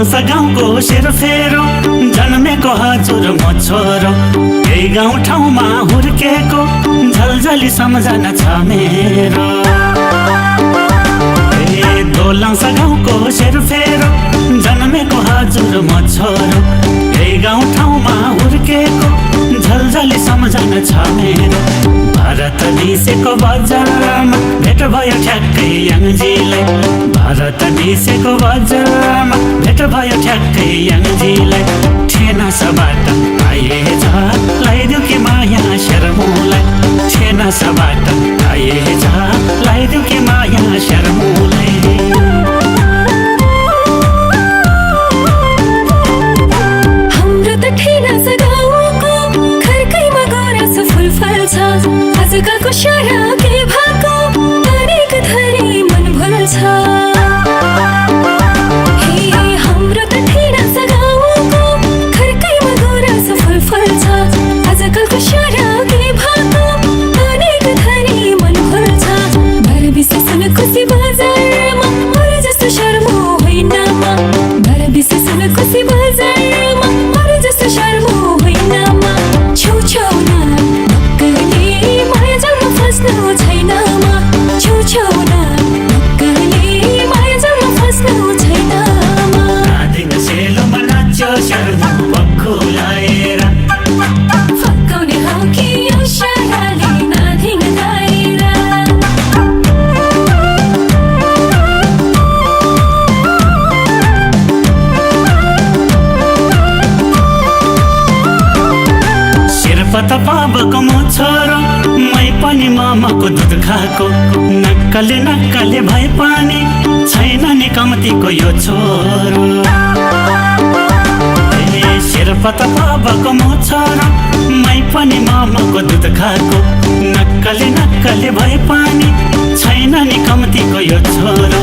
दोलङ्स गाउँको सेरोफेरो जन्मेको हजुर म छोरो। यही गाउँठाउँमा हुर्केको झलझली सम्झना छ मेरो। दोलङ्स गाउँको सेरोफेरो जन्मेको हजुर म छोरो। यही गाउँठाउँमा हुर्केको झलझली सम्झना छ मेरो। भारत दिसेको बजारमा भेट भयो ठ्याक्कै याङजीलाई। भारत दिसेको बजारमा भेट भयो ठ्याक्कै याङजीलाई। ठेनासबाट आएछ लाइदेऊ कि माया शर्मुलाई। ठेनासबाट आएछ लाइदेऊ कि माया शर्मुलाई। आजकलको सारा के भएको अनेक थरी मन भुल्छ। हाम्रो त ठेनास गाउँको खर्कैमा गुराँस फुल फल्छ। आजकलको सारा के भएको अनेक थरी मन भुल्छ। भर विशेषण खुसी बजारमा अरू जस्तो शर्मो होइन म। भर विशेषण खुसी बजारमा अरू जस्तो शर्मो होइन म। छेउछेउ न छैन म। छेउछेउ न माया जम्न फस्नु छैन म। नादिङ सेलोमा नाच्यो शर्मु बक्खुलाएर। फकाउने हौ कि यो साराले नादिङ गाएर। शेर्पा त बाबाको म छोरो मै पनि मामाको दुध खाएको। नक्कले नक्कले भए पनि छैन नि कम्तीको यो छोरो। शेर्पा त बाबाको म छोरो मै पनि मामाको दुध खाएको। नक्कले नक्कले भए पनि छैन नि कम्तीको यो छोरो।